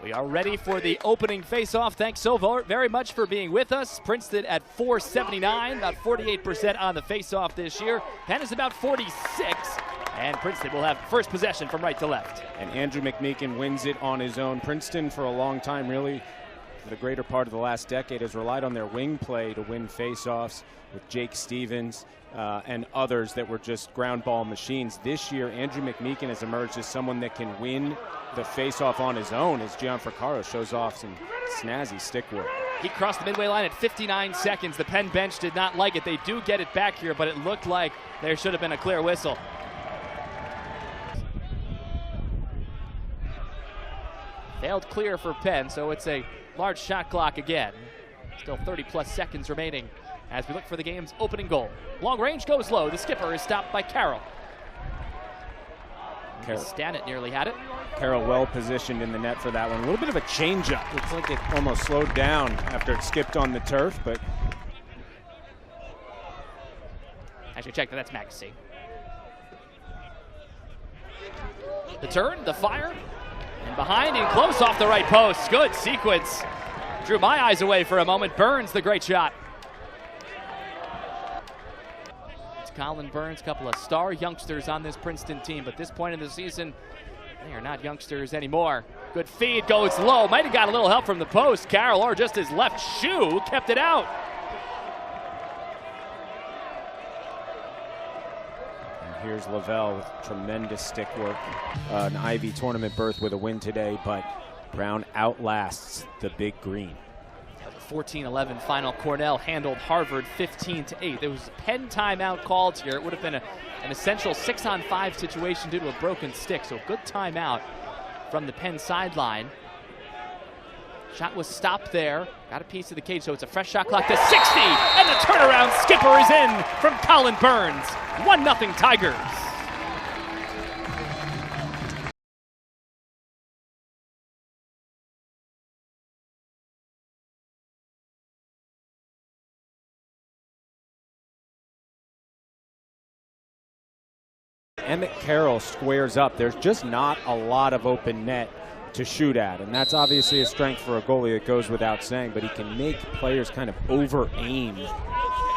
We are ready for the opening face-off. Thanks so very much for being with us. Princeton at 479, about 48% on the face-off this year. Penn is about 46, and Princeton will have first possession from right to left. And Andrew McMeekin wins it on his own. Princeton, for a long time, really, for the greater part of the last decade, has relied on their wing play to win face-offs with Jake Stevens and others that were just ground ball machines. This year, Andrew McMeekin has emerged as someone that can win the face-off on his own as Gianfrancaro shows off some snazzy stick work. He crossed the midway line at 59 seconds. The Penn bench did not like it. They do get it back here, but it looked like there should have been a clear whistle. Failed clear for Penn, so it's a large shot clock again. Still 30-plus seconds remaining as we look for the game's opening goal. Long range goes low. The skipper is stopped by Carroll. Stannett nearly had it. Carroll well positioned in the net for that one. A little bit of a changeup. Looks like it almost slowed down after it skipped on the turf, but I should check that's Magazine. The turn, the fire, and behind and close off the right post. Good sequence. Drew my eyes away for a moment. Burns, the great shot. Colin Burns, a couple of star youngsters on this Princeton team, but at this point in the season, they are not youngsters anymore. Good feed, goes low. Might have got a little help from the post. Carroll, or just his left shoe, kept it out. And here's Lavelle with tremendous stick work. An Ivy tournament berth with a win today, but Brown outlasts the Big Green. 14-11 final. Cornell handled Harvard 15-8. There was a Penn timeout called here. It would have been an essential 6-on-5 situation due to a broken stick, so good timeout from the Penn sideline. Shot was stopped there. Got a piece of the cage, so it's a fresh shot clock to 60, and the turnaround skipper is in from Colin Burns. 1-0 Tigers. Emmett Carroll squares up. There's just not a lot of open net to shoot at, and that's obviously a strength for a goalie that goes without saying, but he can make players kind of over-aim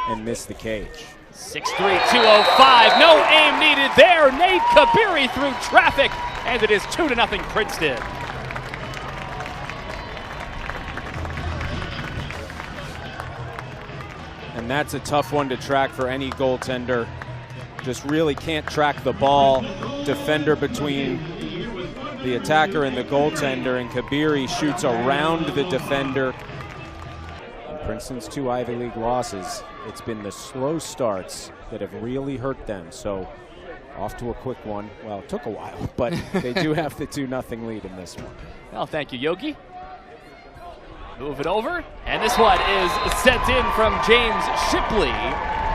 and miss the cage. 6'3", 205, no aim needed there. Nate Kabiri through traffic, and it is 2-0 Princeton. And that's a tough one to track for any goaltender. Just really can't track the ball. Defender between the attacker and the goaltender, and Kabiri shoots around the defender. In Princeton's 2 Ivy League losses, it's been the slow starts that have really hurt them. So off to a quick one. Well, it took a while, but they do have the 2-0 lead in this one. Well, thank you, Yogi. Move it over, and this one is sent in from James Shipley.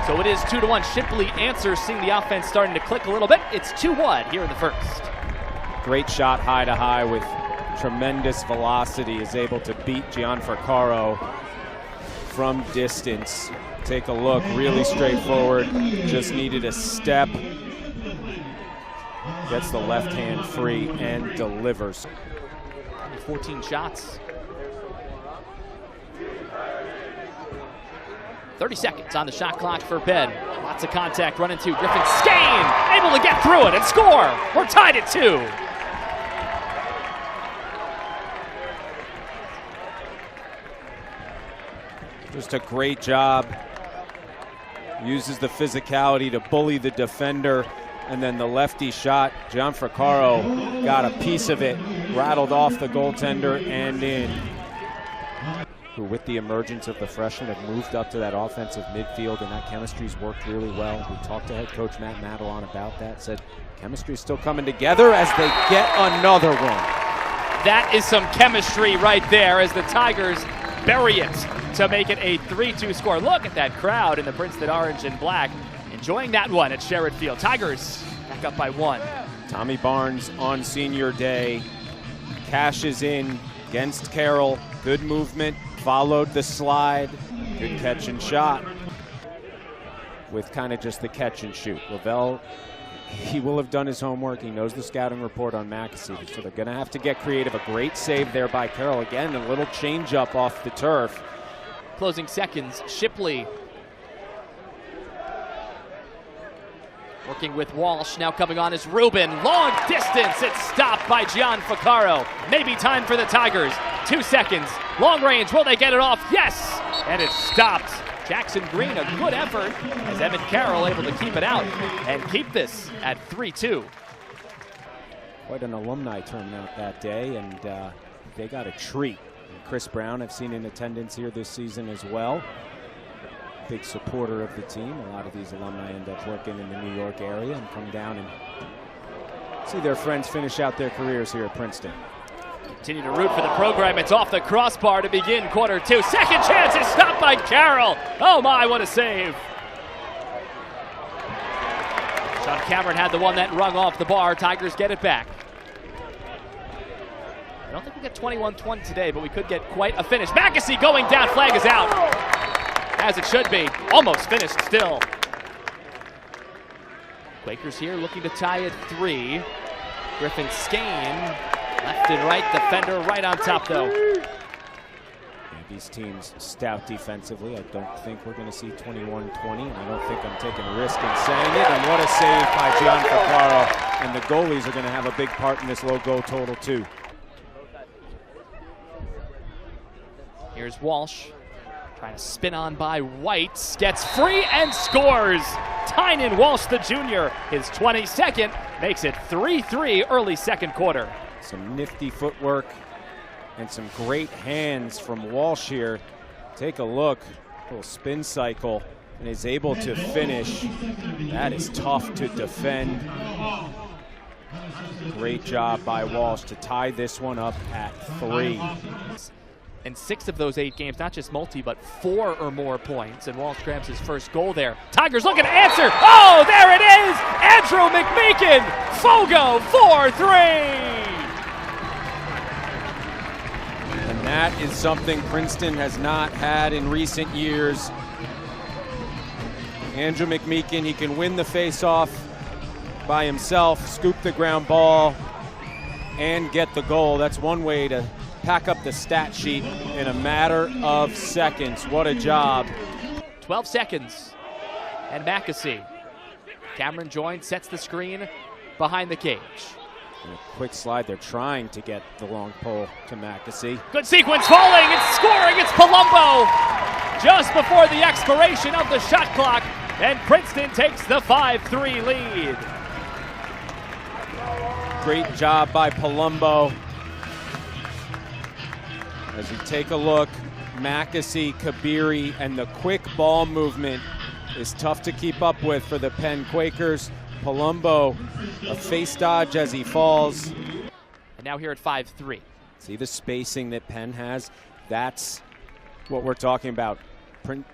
So it is 2-1. Shipley answers, seeing the offense starting to click a little bit. It's 2-1 here in the first. Great shot high to high with tremendous velocity. Is able to beat Gianfrancaro from distance. Take a look, really straightforward. Just needed a step. Gets the left hand free and delivers. 14 shots. 30 seconds on the shot clock for Penn. Lots of contact running to Griffin Skane, able to get through it and score. We're tied at 2. Just a great job. Uses the physicality to bully the defender, and then the lefty shot. Gianfrancaro got a piece of it, rattled off the goaltender and in. Who, with the emergence of the freshman, have moved up to that offensive midfield, and that chemistry's worked really well. We talked to head coach Matt Madelon about that, said chemistry's still coming together as they get another one. That is some chemistry right there as the Tigers bury it to make it a 3-2 score. Look at that crowd in the Princeton orange and black enjoying that one at Sherrod Field. Tigers back up by 1. Tommy Barnes on senior day cashes in against Carroll. Good movement, followed the slide, good catch and shot with kind of just the catch and shoot. Lavelle he will have done his homework. He knows the scouting report on Mackesy, so they're going to have to get creative. A great save there by Carroll. Again, a little change-up off the turf. Closing seconds, Shipley working with Walsh, now coming on is Rubin. Long distance, it's stopped by Gianfrancaro. Maybe time for the Tigers. 2 seconds, long range, will they get it off? Yes, and it's stopped. Jackson Green, a good effort, as Emmett Carroll able to keep it out and keep this at 3-2. Quite an alumni turnout that day, and they got a treat. And Chris Brown, I've seen in attendance here this season as well. Big supporter of the team. A lot of these alumni end up working in the New York area and come down and see their friends finish out their careers here at Princeton. Continue to root for the program. It's off the crossbar to begin quarter 2. Second chance is stopped by Carroll. Oh my, what a save. Sean Cameron had the one that rung off the bar. Tigers get it back. I don't think we get 21-20 today, but we could get quite a finish. Mackesy going down, flag is out. As it should be. Almost finished still. Quakers here looking to tie at 3. Griffin Skane, left and right, defender right on top though. Yeah, these teams stout defensively. I don't think we're going to see 21-20, and I don't think I'm taking a risk in saying it. And what a save by Gianfrancaro. And the goalies are going to have a big part in this low goal total too. Here's Walsh. Trying to spin on by White, gets free and scores. Tynan Walsh, the junior, his 22nd, makes it 3-3 early second quarter. Some nifty footwork and some great hands from Walsh here. Take a look, little spin cycle, and is able to finish. That is tough to defend. Great job by Walsh to tie this one up at 3. In 6 of those 8 games, not just multi, but 4 or more points. And Walsh grabs his first goal there. Tigers looking to answer. Oh, there it is! Andrew McMeekin! Fogo, 4-3! And that is something Princeton has not had in recent years. Andrew McMeekin, he can win the face-off by himself, scoop the ground ball, and get the goal. That's one way to pack up the stat sheet in a matter of seconds. What a job. 12 seconds. And Mackesy. Cameron joins, sets the screen behind the cage. And a quick slide. They're trying to get the long pole to Mackesy. Good sequence, falling, it's scoring, it's Palumbo. Just before the expiration of the shot clock, and Princeton takes the 5-3 lead. Great job by Palumbo. As you take a look, Mackesy, Kabiri, and the quick ball movement is tough to keep up with for the Penn Quakers. Palumbo, a face dodge as he falls. And now here at 5-3. See the spacing that Penn has? That's what we're talking about.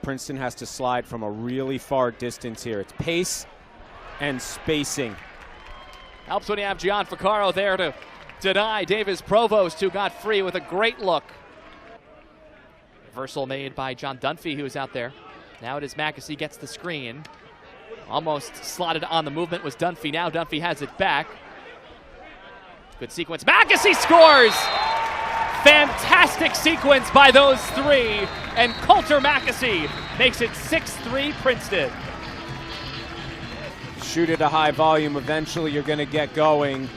Princeton has to slide from a really far distance here. It's pace and spacing. Helps when you have Gianfrancaro there to deny Davis Provost, who got free with a great look. Reversal made by John Dunphy, who was out there. Now it is Mackesy, gets the screen. Almost slotted on the movement was Dunphy. Now Dunphy has it back. Good sequence. Mackesy scores! Fantastic sequence by those 3. And Coulter Mackesy makes it 6-3 Princeton. Shoot at a high volume. Eventually you're going to get going.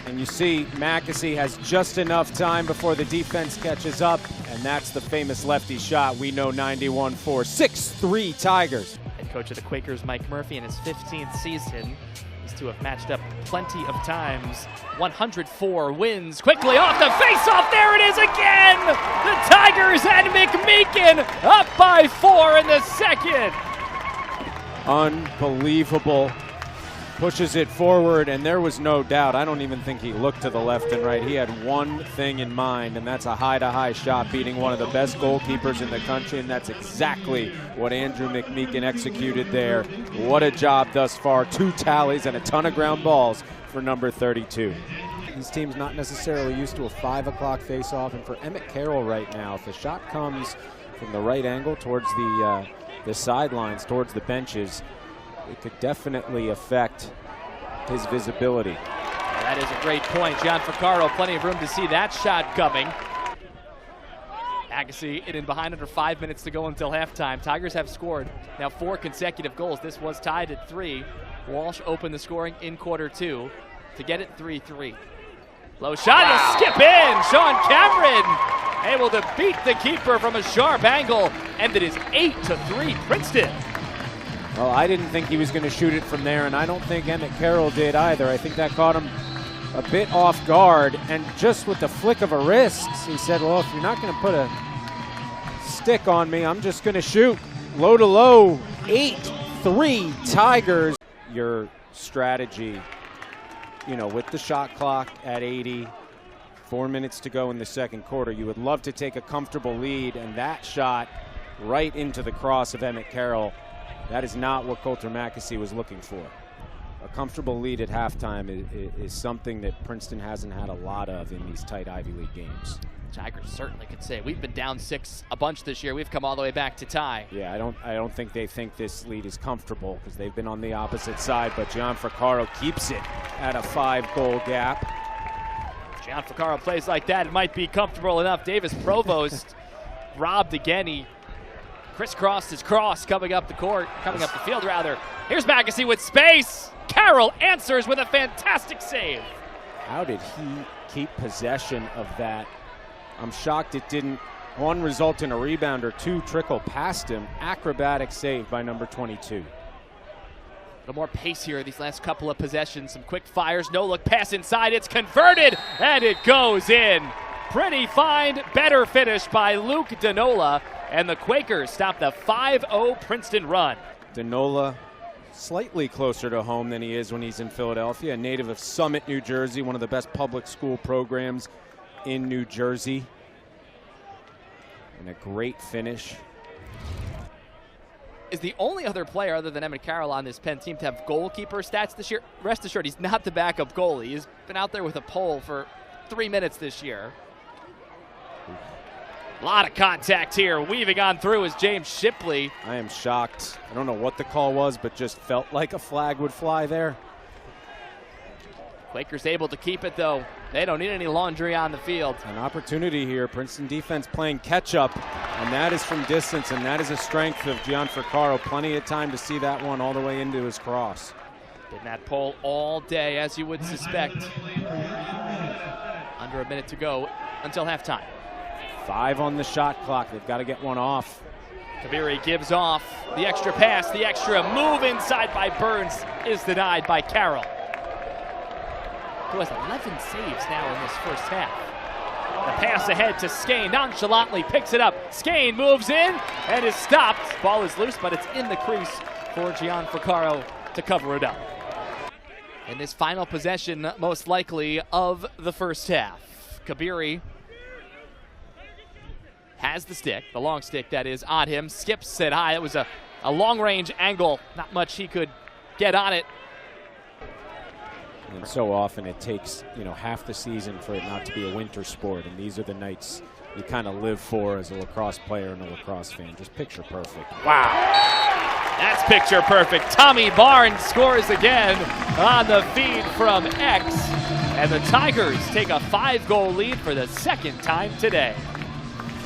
And you see Mackesy has just enough time before the defense catches up, and that's the famous lefty shot. We know 91-4, 6-3 Tigers. Head coach of the Quakers, Mike Murphy, in his 15th season. These two have matched up plenty of times. 104 wins. Quickly off the face-off, there it is again! The Tigers and McMeekin up by 4 in the second. Unbelievable. Pushes it forward, and there was no doubt. I don't even think he looked to the left and right. He had one thing in mind, and that's a high-to-high shot, beating one of the best goalkeepers in the country, and that's exactly what Andrew McMeekin executed there. What a job thus far. 2 tallies and a ton of ground balls for number 32. These teams not necessarily used to a 5 o'clock face-off, and for Emmett Carroll right now, if the shot comes from the right angle towards the sidelines, towards the benches, it could definitely affect his visibility. That is a great point. John Vaccaro, plenty of room to see that shot coming. Agassi in behind under 5 minutes to go until halftime. Tigers have scored now 4 consecutive goals. This was tied at 3. Walsh opened the scoring in quarter 2 to get it 3-3. Low shot, wow. He'll skip in. Sean Cameron able to beat the keeper from a sharp angle, and it is 8-3 Princeton. Well, I didn't think he was going to shoot it from there, and I don't think Emmett Carroll did either. I think that caught him a bit off guard, and just with the flick of a wrist, he said, well, if you're not going to put a stick on me, I'm just going to shoot. Low to low, 8-3 Tigers. Your strategy, with the shot clock at 80, 4 minutes to go in the second quarter, you would love to take a comfortable lead, and that shot right into the cross of Emmett Carroll, that is not what Colter Mackesy was looking for. A comfortable lead at halftime is something that Princeton hasn't had a lot of in these tight Ivy League games. Tigers certainly could say we've been down 6 a bunch this year. We've come all the way back to tie. Yeah, I don't think they think this lead is comfortable because they've been on the opposite side, but John Vaccaro keeps it at a 5-goal gap. John Vaccaro plays like that, it might be comfortable enough. Davis Provost robbed again. He crisscrossed his cross coming up the field rather. Here's Mackesy with space. Carroll answers with a fantastic save. How did he keep possession of that? I'm shocked it didn't, 1, result in a rebound, or 2, trickle past him. Acrobatic save by number 22. A little more pace here these last couple of possessions. Some quick fires, no look pass inside. It's converted, and it goes in. Pretty fine, better finish by Luke Denola, and the Quakers stop the 5-0 Princeton run. Denola slightly closer to home than he is when he's in Philadelphia, a native of Summit, New Jersey, one of the best public school programs in New Jersey. And a great finish. Is the only other player other than Emmett Carroll on this Penn team to have goalkeeper stats this year. Rest assured, he's not the backup goalie. He's been out there with a pole for 3 minutes this year. A lot of contact here. Weaving on through is James Shipley. I am shocked. I don't know what the call was, but just felt like a flag would fly there. Quakers able to keep it, though. They don't need any laundry on the field. An opportunity here. Princeton defense playing catch-up, and that is from distance, and that is a strength of Gian Vaccaro. Plenty of time to see that one all the way into his cross. Been that pole all day, as you would suspect. Under a minute to go until halftime. 5 on the shot clock. They've got to get one off. Kabiri gives off the extra pass. The extra move inside by Burns is denied by Carroll, who has 11 saves now in this first half. The pass ahead to Skane, nonchalantly picks it up. Skane moves in and is stopped. Ball is loose, but it's in the crease for Gian Vaccaro to cover it up. In this final possession, most likely, of the first half. Kabiri has the stick, the long stick that is, on him. Skips it high. It was a long-range angle. Not much he could get on it. And so often it takes, half the season for it not to be a winter sport, and these are the nights you kind of live for as a lacrosse player and a lacrosse fan. Just picture perfect. Wow. That's picture perfect. Tommy Barnes scores again on the feed from X, and the Tigers take a 5-goal lead for the second time today.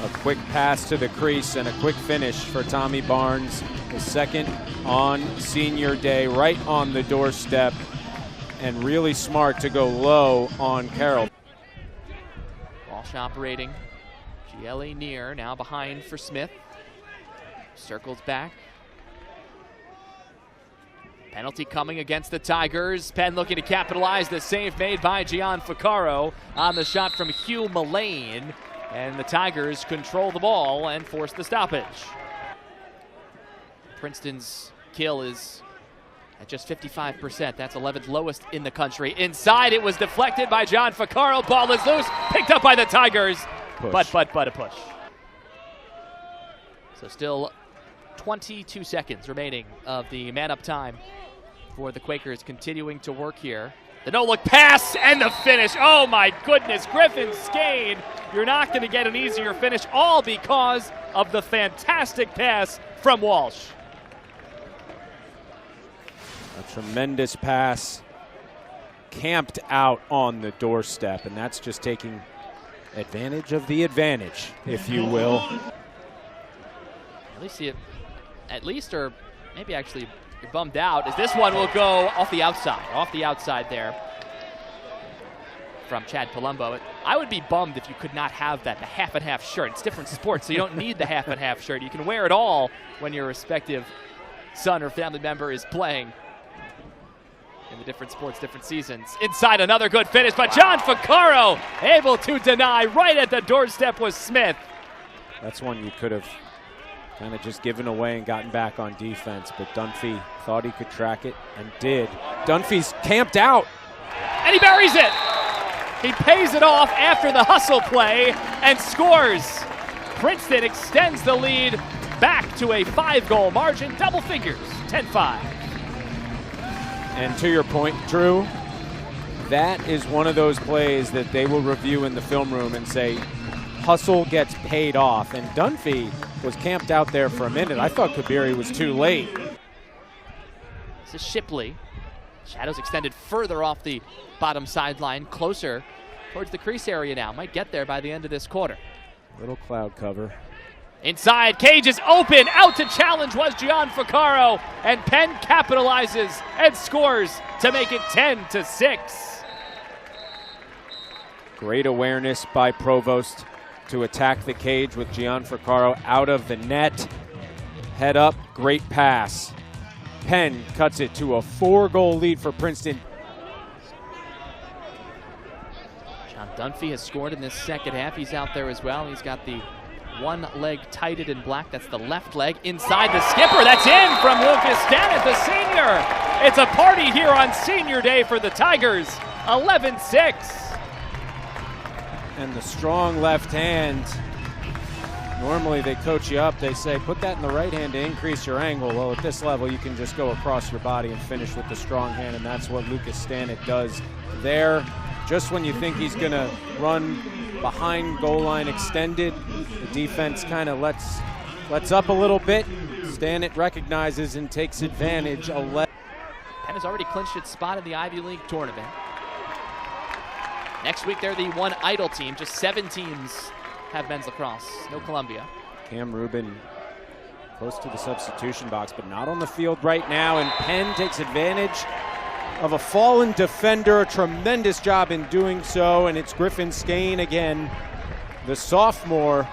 A quick pass to the crease and a quick finish for Tommy Barnes. His second on senior day, right on the doorstep. And really smart to go low on Carroll. Walsh operating. GLA near, now behind for Smith. Circles back. Penalty coming against the Tigers. Penn looking to capitalize. The save made by Gian Vaccaro on the shot from Hugh Mullane. And the Tigers control the ball and force the stoppage. Princeton's kill is at just 55%. That's 11th lowest in the country. Inside, it was deflected by Gian Vaccaro. Ball is loose, picked up by the Tigers. Push. But a push. So still 22 seconds remaining of the man-up time for the Quakers, continuing to work here. The no-look pass and the finish. Oh my goodness, Griffin Skane. You're not going to get an easier finish, all because of the fantastic pass from Walsh. A tremendous pass camped out on the doorstep, and that's just taking advantage of the advantage, if you will. At least, or maybe actually you're bummed out, as this one will go off the outside there from Chad Palumbo. I would be bummed if you could not have that, the half and half shirt. It's different sports, so you don't need the half and half shirt. You can wear it all when your respective son or family member is playing in the different sports, different seasons. Inside, another good finish, but John Ficcaro able to deny. Right at the doorstep was Smith. That's one you could have kind of just given away and gotten back on defense, but Dunphy thought he could track it and did. Dunphy's camped out. And he buries it. He pays it off after the hustle play and scores. Princeton extends the lead back to a 5-goal margin, double figures, 10-5. And to your point, Drew, that is one of those plays that they will review in the film room and say, hustle gets paid off. And Dunphy was camped out there for a minute. I thought Kabiri was too late. This is Shipley. Shadows extended further off the bottom sideline, closer towards the crease area now. Might get there by the end of this quarter. Little cloud cover. Inside, Cage is open. Out to challenge was Gian Ficcaro, and Penn capitalizes and scores to make it 10-6. Great awareness by Provost to attack the cage with Gian Ficcaro out of the net. Head up, great pass. Penn cuts it to a 4-goal lead for Princeton. John Dunphy has scored in this second half. He's out there as well. He's got the one leg tighted in black. That's the left leg. Inside the skipper. That's in from Lucas Stannett, the senior. It's a party here on Senior Day for the Tigers. 11-6. And the strong left hand. Normally they coach you up. They say put that in the right hand to increase your angle. Well, at this level you can just go across your body and finish with the strong hand, and that's what Lucas Stannett does there. Just when you think he's going to run behind goal line extended, the defense kind of lets up a little bit. Stannett recognizes and takes advantage. Penn has already clinched its spot in the Ivy League tournament. Next week they're the one idle team. Just 7 teams have men's lacrosse. No Columbia. Cam Rubin close to the substitution box, but not on the field right now, and Penn takes advantage of a fallen defender. A tremendous job in doing so, and it's Griffin Skane again, the sophomore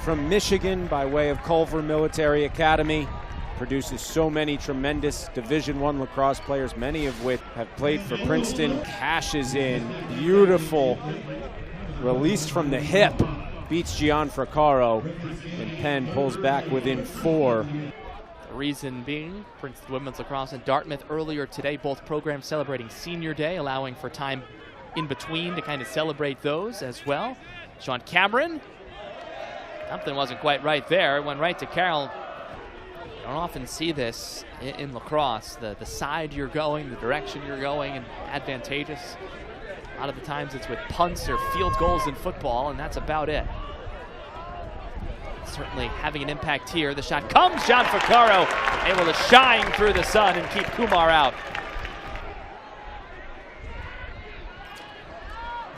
from Michigan by way of Culver Military Academy. Produces so many tremendous Division I lacrosse players, many of which have played for Princeton. Cashes in, beautiful, released from the hip, beats Gian Ficcaro, and Penn pulls back within 4. The reason being, Princeton women's lacrosse and Dartmouth earlier today, both programs celebrating Senior Day, allowing for time in between to kind of celebrate those as well. Sean Cameron, something wasn't quite right there. It went right to Carroll. You don't often see this in lacrosse. The side you're going, the direction you're going, and advantageous. A lot of the times it's with punts or field goals in football, and that's about it. Certainly having an impact here. The shot comes, Gian Ficcaro able to shine through the sun and keep Kumar out.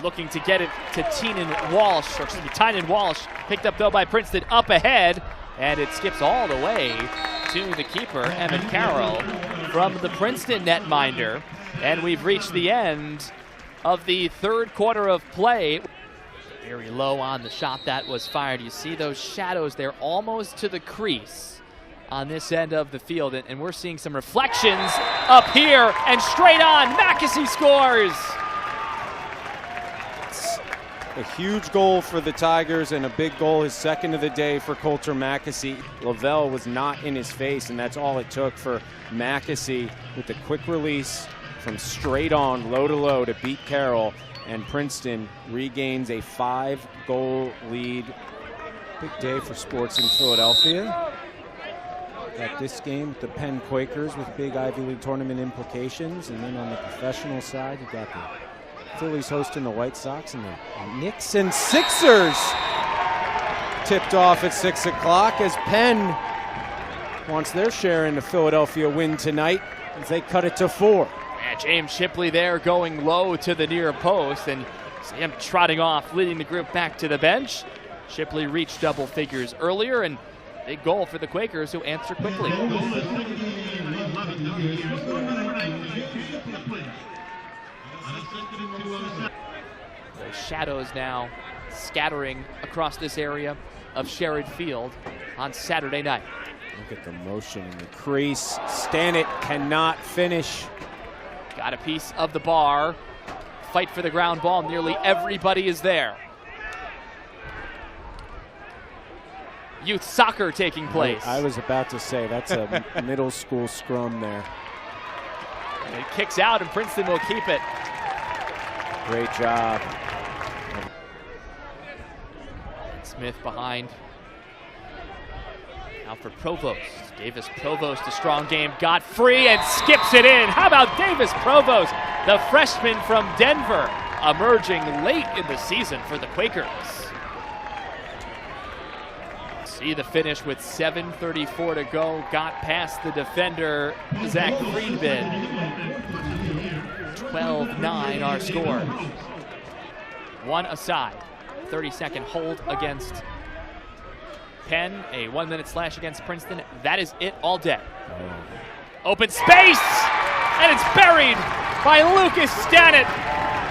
Looking to get it to Tynan Walsh, picked up though by Princeton up ahead, and it skips all the way to the keeper, Emmett Carroll, from the Princeton netminder. And we've reached the end of the third quarter of play. Very low on the shot that was fired. You see those shadows there almost to the crease on this end of the field, and we're seeing some reflections up here and straight on. Mackesy scores. It's a huge goal for the Tigers and a big goal, his second of the day for Coulter Mackesy. Lavelle was not in his face, and that's all it took for Mackesy with the quick release from straight on, low to low, to beat Carroll, and Princeton regains a 5-goal lead. Big day for sports in Philadelphia. Got this game with the Penn Quakers with big Ivy League tournament implications, and then on the professional side, you got the Phillies hosting the White Sox, and the Knicks and Sixers tipped off at 6 o'clock as Penn wants their share in the Philadelphia win tonight as they cut it to 4. James Shipley there going low to the near post, and see him trotting off, leading the group back to the bench. Shipley reached double figures earlier, and big goal for the Quakers, who answer quickly. The shadows now scattering across this area of Sherrod Field on Saturday night. Look at the motion in the crease. Stannett cannot finish. Got a piece of the bar. Fight for the ground ball. Nearly everybody is there. Youth soccer taking place. I was about to say, that's a middle school scrum there. And it kicks out, and Princeton will keep it. Great job. Smith behind. Now for Provost. Davis Provost, a strong game, got free and skips it in. How about Davis Provost, the freshman from Denver, emerging late in the season for the Quakers. See the finish with 7:34 to go. Got past the defender, Zach Friedman. 12-9 our score. One aside. 30-second hold against Penn. A 1-minute slash against Princeton. That is it all day. Open space! And it's buried by Lucas Stannett.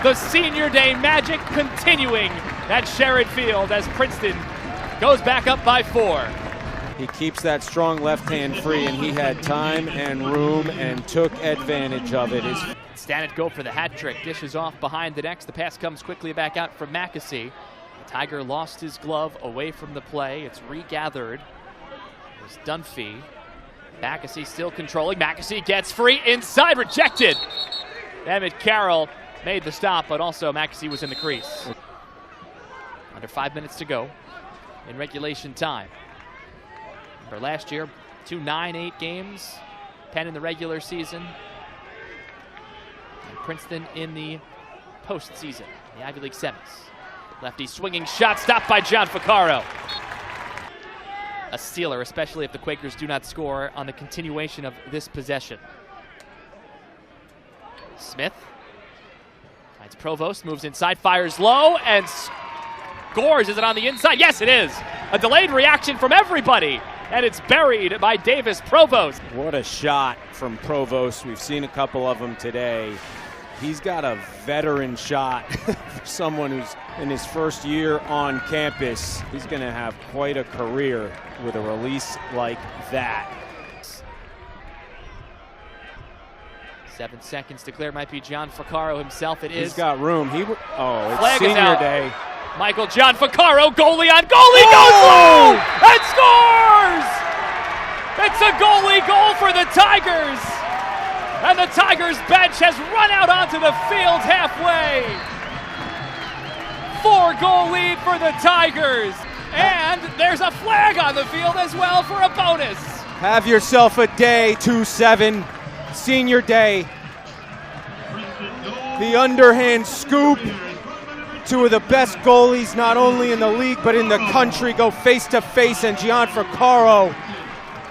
The senior day magic continuing at Sherrod Field as Princeton goes back up by 4. He keeps that strong left hand free, and he had time and room and took advantage of it. Stannett go for the hat trick. Dishes off behind the necks. The pass comes quickly back out from Mackesy. The Tiger lost his glove away from the play. It's regathered. It was Dunphy. Mackesy still controlling. Mackesy gets free inside, rejected. Emmett Carroll made the stop, but also Mackesy was in the crease. Under 5 minutes to go in regulation time. For last year, 2 9-8 games. Penn in the regular season. And Princeton in the postseason, the Ivy League semis. Lefty swinging shot, stopped by John Ficcaro. A stealer, especially if the Quakers do not score on the continuation of this possession. Smith finds Provost, moves inside, fires low, and scores. Is it on the inside? Yes, it is. A delayed reaction from everybody, and it's buried by Davis Provost. What a shot from Provost. We've seen a couple of them today. He's got a veteran shot for someone who's in his first year on campus. He's going to have quite a career with a release like that. 7 seconds to clear. Might be John Ficcaro himself. It is. He's got room. It's Flag senior day. Michael John Ficcaro, goalie on goalie, goes low and scores! It's a goalie goal for the Tigers. And the Tigers bench has run out onto the field halfway. 4-goal lead for the Tigers. And there's a flag on the field as well for a bonus. Have yourself a day, 2-7. Senior day. The underhand scoop. 2 of the best goalies, not only in the league, but in the country, go face-to-face, and Gian Ficcaro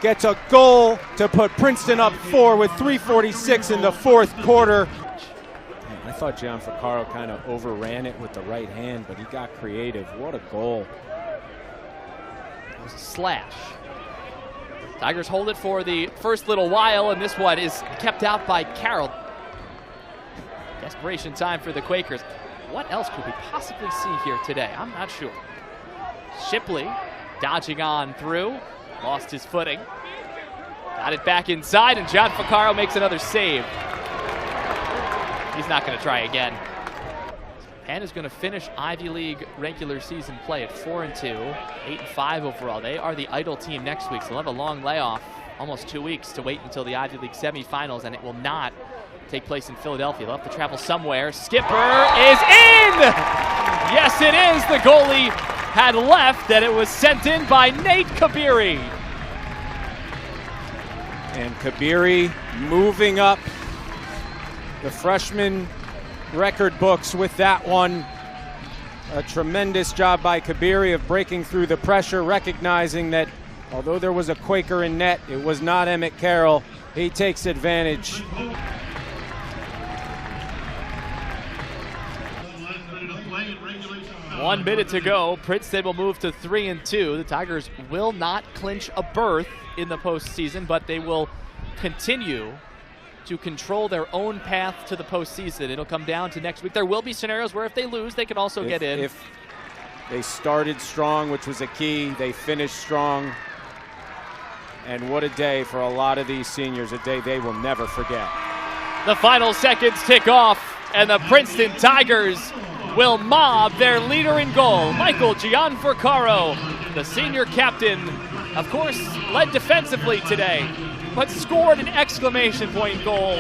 gets a goal to put Princeton up 4 with 3:46 in the fourth quarter. I thought Gian Ficcaro kind of overran it with the right hand, but he got creative. What a goal. It was a slash. Tigers hold it for the first little while, and this one is kept out by Carroll. Desperation time for the Quakers. What else could we possibly see here today? I'm not sure. Shipley dodging on through. Lost his footing. Got it back inside, and John Ficcaro makes another save. He's not going to try again. Penn is going to finish Ivy League regular season play at 4-2, 8-5 overall. They are the idle team next week, so they'll have a long layoff, almost 2 weeks to wait until the Ivy League semifinals, and it will not take place in Philadelphia. They'll have to travel somewhere. Skipper is in! Yes, it is. The goalie had left, and it was sent in by Nate Kabiri. And Kabiri moving up the freshman record books with that one. A tremendous job by Kabiri of breaking through the pressure, recognizing that although there was a Quaker in net, it was not Emmett Carroll. He takes advantage. 1 minute to go. Princeton will move to 3-2. The Tigers will not clinch a berth in the postseason, but they will continue to control their own path to the postseason. It'll come down to next week. There will be scenarios where if they lose, they can also get in. If they started strong, which was a key, they finished strong. And what a day for a lot of these seniors, a day they will never forget. The final seconds tick off, and the Princeton Tigers will mob their leader in goal, Michael Gianforcaro, the senior captain. Of course, led defensively today, but scored an exclamation point goal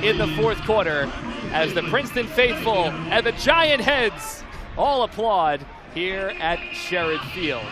in the fourth quarter as the Princeton faithful and the Giant heads all applaud here at Sherrod Field.